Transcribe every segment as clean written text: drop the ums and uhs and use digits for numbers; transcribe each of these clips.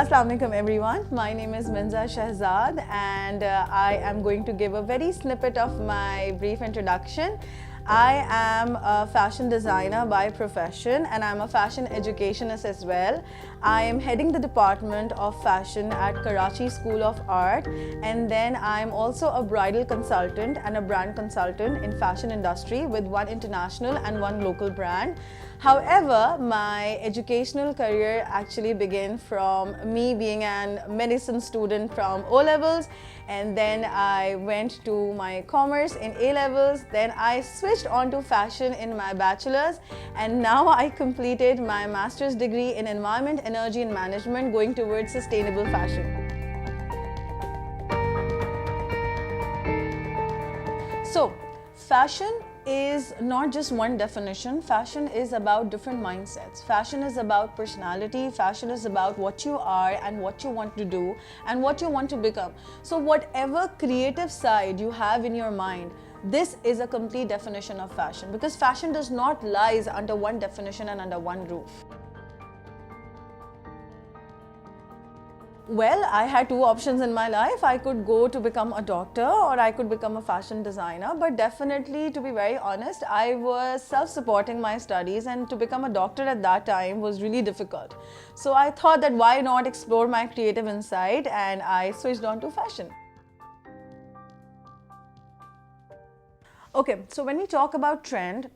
Assalamu alaikum everyone. My name is Minzah Shehzad and I am going to give a very snippet of my brief introduction. I am a fashion designer by profession and I'm a fashion educationist as well. I am heading the department of fashion at Karachi School of Art, and then I'm also a bridal consultant and a brand consultant in fashion industry with one international and one local brand. However, my educational career actually began from me being a medicine student from O-levels, and then I went to my commerce in A-levels, then I switched on to fashion in my bachelor's, and now I completed my master's degree in environment, energy and management going towards sustainable fashion. So, fashion is not just one definition. Fashion is about different mindsets. Fashion is about personality. Fashion is about what you are and what you want to do and what you want to become. So whatever creative side you have in your mind, this is a complete definition of fashion, because fashion does not lies under one definition and under one roof. Well, I had two options in my life. I could go to become a doctor or I could become a fashion designer. But definitely, to be very honest, I was self-supporting my studies, and to become a doctor at that time was really difficult. So I thought that why not explore my creative insight, and I switched on to fashion. Okay, so when we talk about trend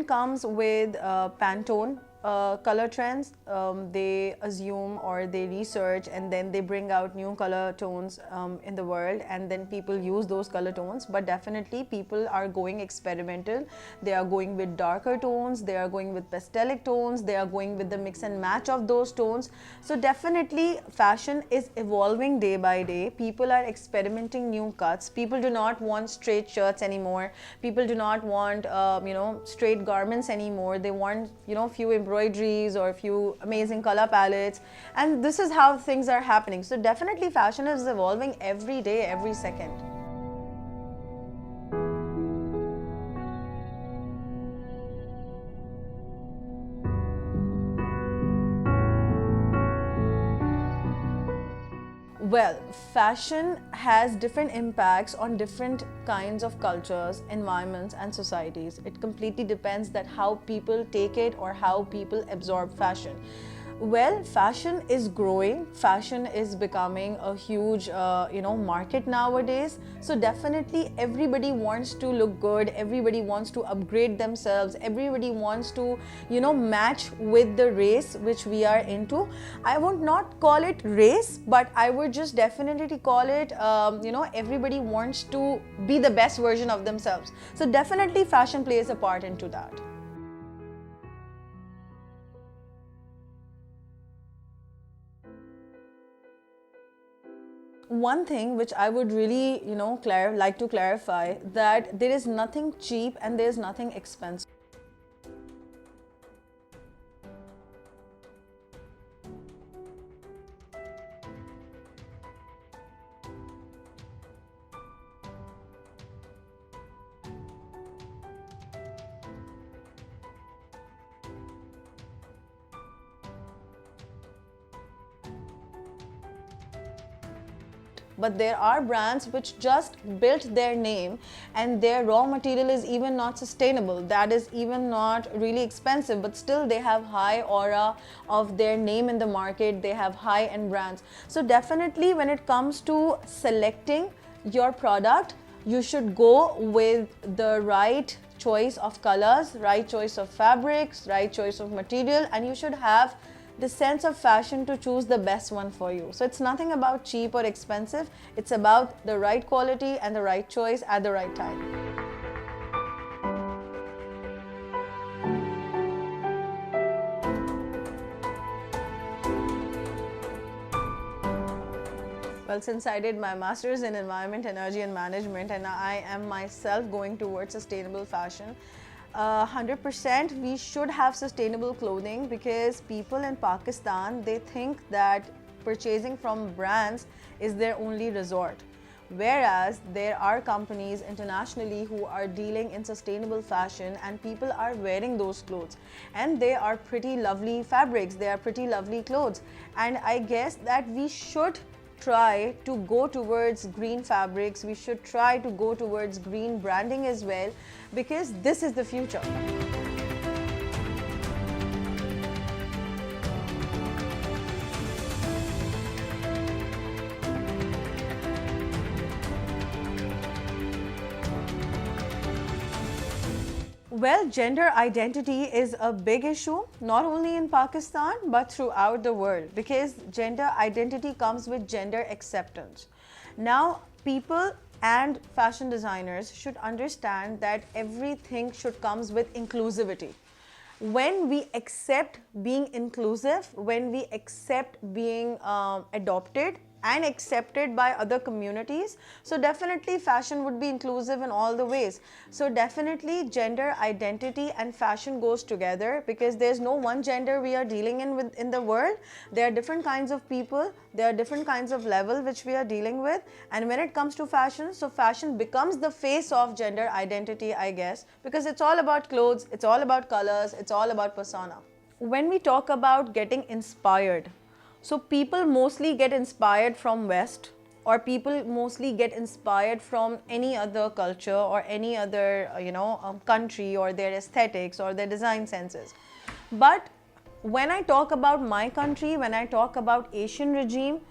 comes with Pantone. Color trends, they assume or they research and then they bring out new color tones in the world, and then people use those color tones. But definitely people are going experimental. They are going with darker tones, they are going with pastelic tones, they are going with the mix and match of those tones. So definitely fashion is evolving day by day. People are experimenting new cuts. People do not want straight shirts anymore. People do not want straight garments anymore. They want few embroideries or a few amazing color palettes, and this is how things are happening. So definitely fashion is evolving every day, every second. Well, fashion has different impacts on different kinds of cultures, environments and societies. It completely depends that how people take it or how people absorb fashion. Well, fashion is growing. Fashion is becoming a huge, market nowadays. So definitely everybody wants to look good. Everybody wants to upgrade themselves. Everybody wants to, match with the race which we are into. I would not call it race, but I would just definitely call it, everybody wants to be the best version of themselves. So definitely fashion plays a part into that. One thing which I would really, like to clarify, that there is nothing cheap and there is nothing expensive. But there are brands which just built their name and their raw material is even not sustainable. That is even not really expensive, but still they have high aura of their name in the market. They have high-end brands. So definitely when it comes to selecting your product, you should go with the right choice of colors, right choice of fabrics, right choice of material, and you should have the sense of fashion to choose the best one for you. So it's nothing about cheap or expensive. It's about the right quality and the right choice at the right time. Well, since I did my master's in environment, energy and management, and I am myself going towards sustainable fashion, 100% we should have sustainable clothing, because people in Pakistan, they think that purchasing from brands is their only resort. Whereas there are companies internationally who are dealing in sustainable fashion, and people are wearing those clothes, and they are pretty lovely fabrics, they are pretty lovely clothes. And I guess that we should try to go towards green fabrics, we should try to go towards green branding as well, because this is the future. Well, gender identity is a big issue, not only in Pakistan but throughout the world, because gender identity comes with gender acceptance. Now, people and fashion designers should understand that everything should comes with inclusivity. When we accept being inclusive, when we accept being adopted and accepted by other communities, so definitely fashion would be inclusive in all the ways. So definitely gender identity and fashion goes together, because there's no one gender we are dealing in the world. There are different kinds of people, there are different kinds of level which we are dealing with, and when it comes to fashion, so fashion becomes the face of gender identity, I guess, because it's all about clothes, it's all about colors, it's all about persona. When we talk about getting inspired, so people mostly get inspired from West, or people mostly get inspired from any other culture or any other country, or their aesthetics or their design senses. But when I talk about my country, when I talk about Asian regime,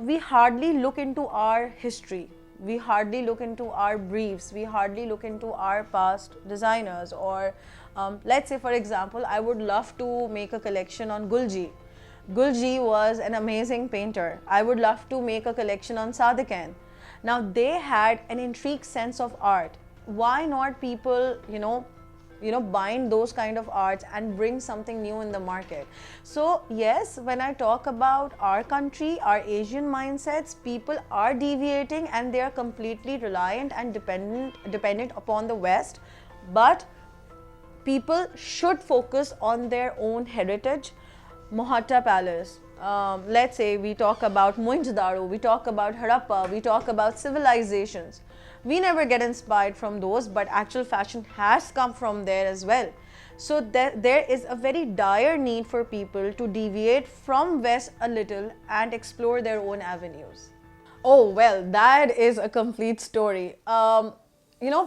we hardly look into our history, we hardly look into our briefs, we hardly look into our past designers. Or let's say, for example, I would love to make a collection on Gulji. Gulji was an amazing painter. I would love to make a collection on Sadikan. Now, they had an intrigued sense of art. Why not people, bind those kind of arts and bring something new in the market? So yes, when I talk about our country, our Asian mindsets, people are deviating and they are completely reliant and dependent upon the West. But people should focus on their own heritage. Mohatta Palace, let's say we talk about Mohenjo-daro, we talk about Harappa, we talk about civilizations. We never get inspired from those, but actual fashion has come from there as well. So there is a very dire need for people to deviate from West a little and explore their own avenues. Oh well, that is a complete story.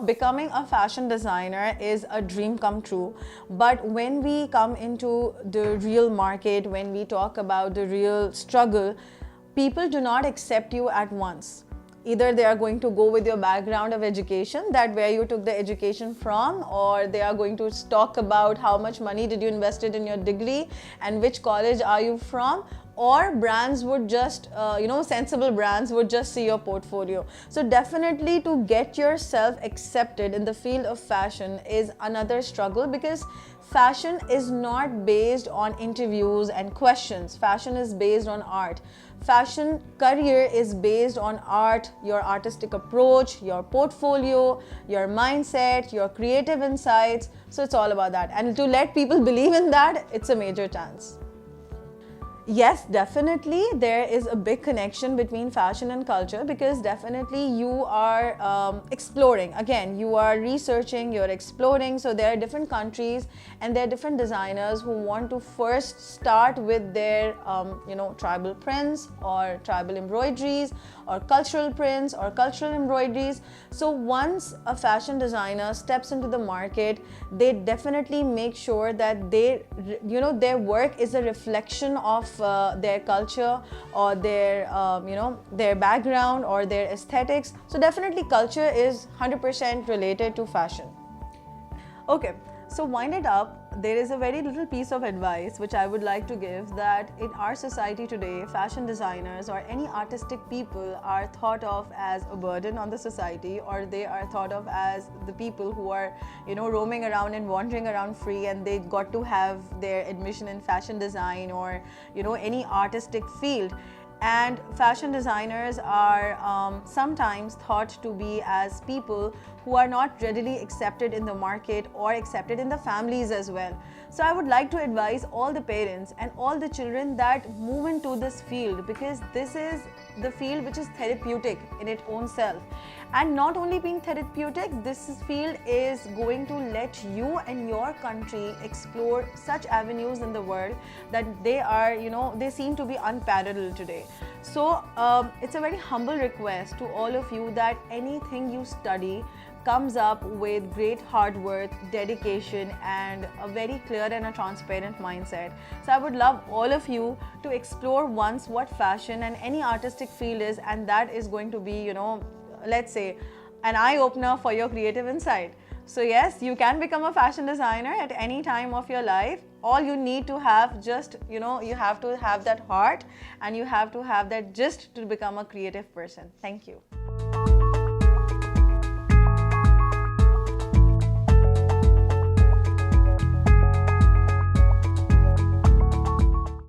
Becoming a fashion designer is a dream come true. But when we come into the real market, when we talk about the real struggle, people do not accept you at once. Either they are going to go with your background of education, that where you took the education from, or they are going to talk about how much money did you invested in your degree and which college are you from. Or brands would just, sensible brands would just see your portfolio. So definitely to get yourself accepted in the field of fashion is another struggle, because fashion is not based on interviews and questions. Fashion is based on art. Fashion career is based on art, your artistic approach, your portfolio, your mindset, your creative insights. So it's all about that. And to let people believe in that, it's a major chance. Yes, definitely there is a big connection between fashion and culture, because definitely you are exploring. Again, you are researching, you're exploring. So there are different countries and there are different designers who want to first start with their tribal prints or tribal embroideries or cultural prints or cultural embroideries. So once a fashion designer steps into the market, they definitely make sure that their work is a reflection of their culture or their background or their aesthetics. So definitely culture is 100% related to fashion. Okay, so wind it up. There is a very little piece of advice which I would like to give, that in our society today, fashion designers or any artistic people are thought of as a burden on the society, or they are thought of as the people who are roaming around and wandering around free, and they got to have their admission in fashion design or any artistic field. And fashion designers are sometimes thought to be as people who are not readily accepted in the market or accepted in the families as well. So I would like to advise all the parents and all the children that move into this field, because this is the field which is therapeutic in its own self. And not only being therapeutic, this field is going to let you and your country explore such avenues in the world that they are, they seem to be unparalleled today. So it's a very humble request to all of you that anything you study comes up with great hard work, dedication, and a very clear and a transparent mindset. So I would love all of you to explore once what fashion and any artistic field is, and that is going to be, let's say, an eye-opener for your creative insight. So yes, you can become a fashion designer at any time of your life. All you need to have just, you have to have that heart, and you have to have that gist to become a creative person. Thank you.